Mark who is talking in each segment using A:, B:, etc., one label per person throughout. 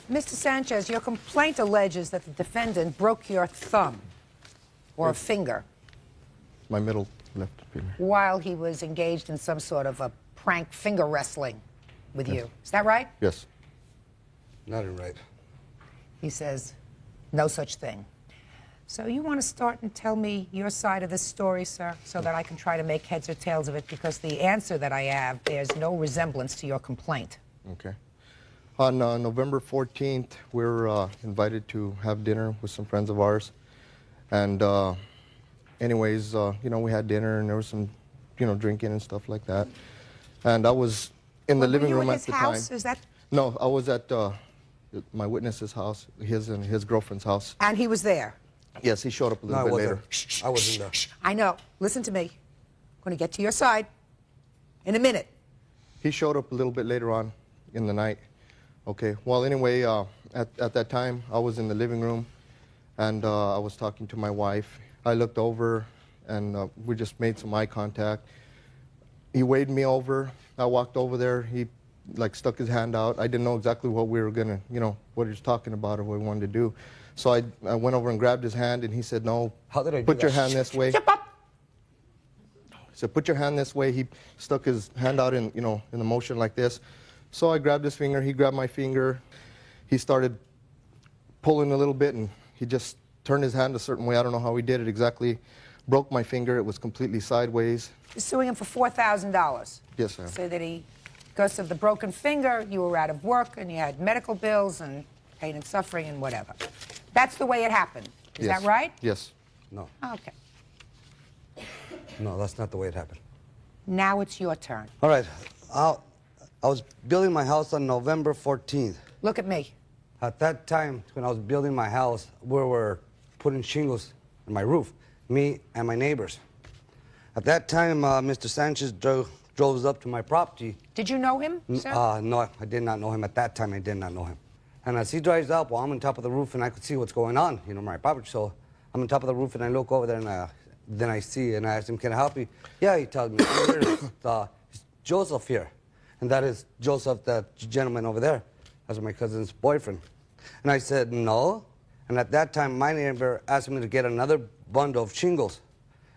A: Mr. Sanchez, your complaint alleges that the defendant broke your thumb or finger
B: My middle left finger.
A: while he was engaged in some sort of a prank finger wrestling with you. Is that right?
B: Yes.
C: Not right.
A: He says, no such thing. So you want to start and tell me your side of this story, sir, so that I can try to make heads or tails of it, because the answer that I have bears no resemblance to your complaint.
B: Okay. On November 14th, we were invited to have dinner with some friends of ours. And anyways, you know, we had dinner and there was some, you know, drinking and stuff like that. And I was in the living room at the time.
A: Were you at his house? Is that?
B: No, I was at my witness's house, his and his girlfriend's house.
A: And he was there?
B: Yes, he showed up a little bit later.
C: I wasn't there.
A: I know. Listen to me. I'm going to get to your side in a minute.
B: He showed up a little bit later on in the night. Okay, well, anyway, at that time, I was in the living room, and I was talking to my wife. I looked over, and we just made some eye contact. He waved me over. I walked over there. He, like, stuck his hand out. I didn't know exactly what we were going to, you know, what he was talking about or what we wanted to do. So I went over and grabbed his hand, and he said, no,
C: How did I do
B: put your
C: that?
B: hand this way.
A: Shut up!
B: He said, put your hand this way. He stuck his hand out in, you know, in the motion like this. So I grabbed his finger. He grabbed my finger. He started pulling a little bit, and he just turned his hand a certain way. I don't know how he did it exactly. Broke my finger. It was completely sideways.
A: You're suing him for $4,000.
B: Yes, ma'am.
A: Say that he, because of the broken finger, you were out of work and you had medical bills and pain and suffering and whatever. That's the way it happened. Is
B: Yes.
A: that right?
B: Yes.
C: No,
A: Okay.
C: no, that's not the way it happened.
A: Now it's your turn.
C: All right, I was building my house on November 14th.
A: Look at me.
C: At that time, when I was building my house, we were putting shingles on my roof, me and my neighbors. At that time, Mr. Sanchez drove up to my property.
A: Did you know him, sir?
C: No, I did not know him. At that time, I did not know him. And as he drives up, well, I'm on top of the roof, and I could see what's going on, you know, my property. So I'm on top of the roof, and I look over there, and then I see, and I ask him, can I help you? Yeah, he tells me, it's Joseph here. And that is Joseph, the gentleman over there. That's my cousin's boyfriend. And I said, no. And at that time, my neighbor asked me to get another bundle of shingles.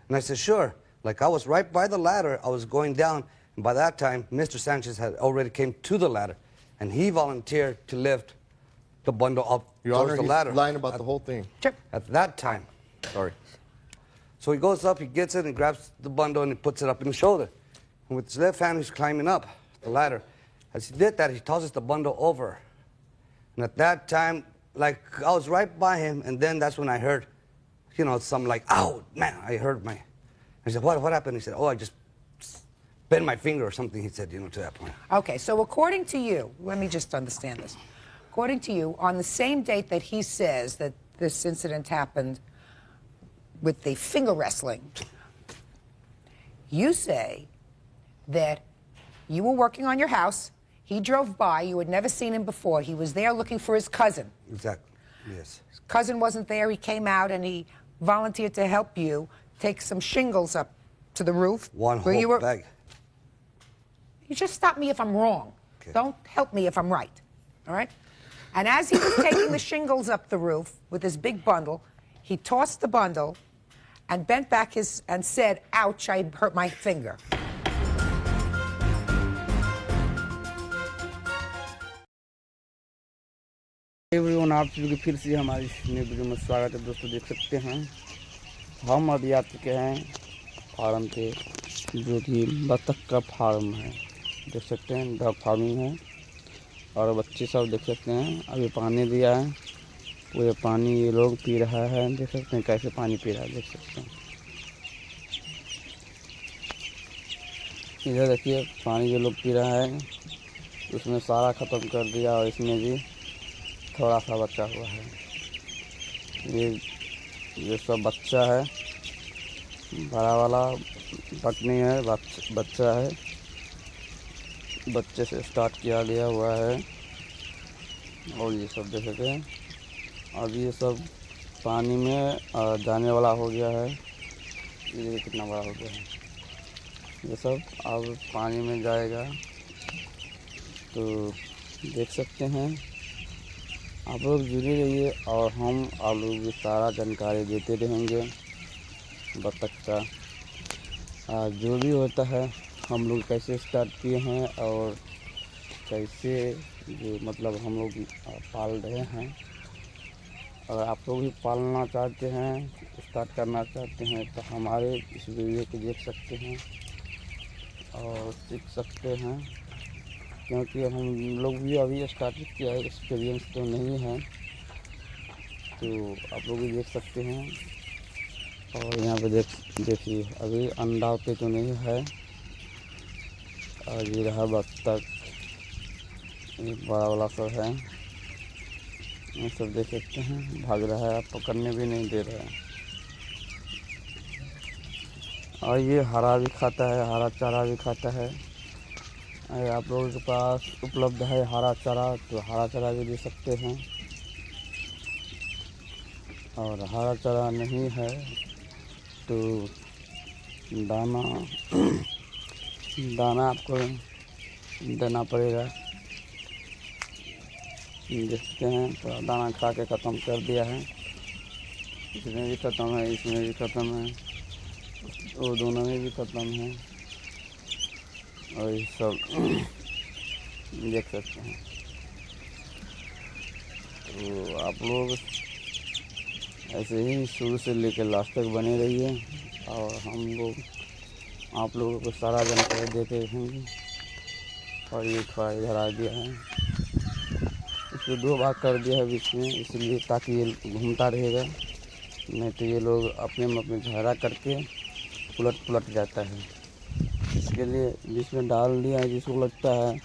C: And I said, sure. Like, I was right by the ladder. I was going down. And by that time, Mr. Sanchez had already came to the ladder. And he volunteered to lift the bundle up
B: Your
C: towards
B: Honor,
C: the
B: he's
C: ladder.
B: lying about the whole thing.
A: Sure.
C: At that time.
B: Sorry.
C: So he goes up, he gets it, and grabs the bundle, and he puts it up in his shoulder. And with his left hand, he's climbing up the ladder. As he did that, he tosses the bundle over. And at that time, like, I was right by him, and then that's when I heard, you know, some like, ow, man, I heard my... I said, what happened? He said, oh, I just bent my finger or something, he said, you know, to that point.
A: Okay, so according to you, let me just understand this. According to you, on the same date that he says that this incident happened with the finger wrestling, you say that you were working on your house, he drove by, you had never seen him before, he was there looking for his cousin.
C: Exactly, yes.
A: His cousin wasn't there, he came out and he volunteered to help you take some shingles up to the roof.
C: One
A: where
C: whole bag.
A: You just stop me if I'm wrong.
C: Okay.
A: Don't help me if I'm right, all right? And as he was taking the shingles up the roof with his big bundle, he tossed the bundle and bent back and said, ouch, I hurt my finger.
D: Everyone आप सभी को फिर से हमारी नई video में स्वागत है दोस्तों। देख सकते हैं हम अभी आ चुके हैं फार्म पे, जो कि बतख का फार्म है। देख सकते हैं डॉग फार्मिंग है और बच्चे सब देख सकते हैं। अभी पानी दिया है, वो ये पानी ये लोग पी रहा है। देख सकते हैं कैसे पानी पी रहा है, देख सकते हैं। इधर देखिए पानी जो लोग पी रहा है उसमें सारा ख़त्म कर दिया और इसमें भी थोड़ा सा बचा हुआ है। ये सब बच्चा है, बड़ा वाला पटनी है, बच्चा है। बच्चे से स्टार्ट किया गया हुआ है और ये सब देख सकते हैं। अब ये सब पानी में जाने वाला हो गया है। ये कितना बड़ा हो गया है, ये सब अब पानी में जाएगा। तो देख सकते हैं आप लोग जुड़े रहिए और हम आप लोगों की सारा जानकारी देते रहेंगे बतख का जो भी होता है, हम लोग कैसे स्टार्ट किए हैं और कैसे जो मतलब हम लोग पाल रहे हैं। अगर आप लोग भी पालना चाहते हैं, स्टार्ट करना चाहते हैं तो हमारे इस वीडियो को देख सकते हैं और सीख सकते हैं, क्योंकि हम लोग भी अभी स्टार्ट किया है, एक्सपीरियंस तो नहीं है। तो आप लोग भी देख सकते हैं और यहाँ पे देखिए अभी अंडा पे तो नहीं है। और ये रहा बत्तख, ये बड़ा वाला सब है, ये सब देख सकते हैं, भाग रहा है, पकड़ने भी नहीं दे रहा है। और ये हरा भी खाता है, हरा चारा भी खाता है। अगर आप लोगों के पास उपलब्ध है हरा चारा तो हरा चारा भी दे सकते हैं, और हरा चारा नहीं है तो दाना दाना आपको देना पड़ेगा। देखते हैं तो दाना खा के ख़त्म कर दिया है, इसमें भी ख़त्म है, इसमें भी ख़त्म है, वो दोनों में भी ख़त्म है। और ये सब देख सकते हैं। तो आप लोग ऐसे ही शुरू से लेकर लास्ट तक बने रहिए और हम लोग आप लोगों को सारा जानकारी देते रहेंगे। और ये थोड़ा इधर आ गया है, इसको 2 भाग कर दिया है बीच में, इसलिए ताकि ये घूमता रहेगा, नहीं तो ये लोग अपने में अपने झगड़ा करके उलट जाता है। इसके लिए बीच में डाल दिया है, जिसको लगता है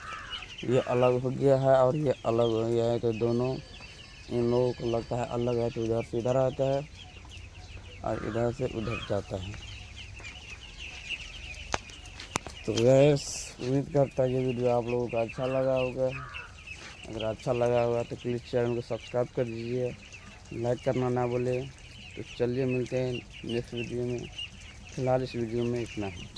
D: ये अलग हो गया है और ये अलग हो गया है, तो दोनों इन लोगों को लगता है अलग है तो इधर से इधर आता है और इधर से उधर जाता है। तो गैस उम्मीद करता है ये वीडियो आप लोगों को अच्छा लगा होगा। अगर अच्छा लगा होगा तो प्लीज़ चैनल को सब्सक्राइब कर दीजिए, लाइक करना ना भूलें। तो चलिए मिलते हैं नेक्स्ट वीडियो में, फिलहाल इस वीडियो में इतना ही।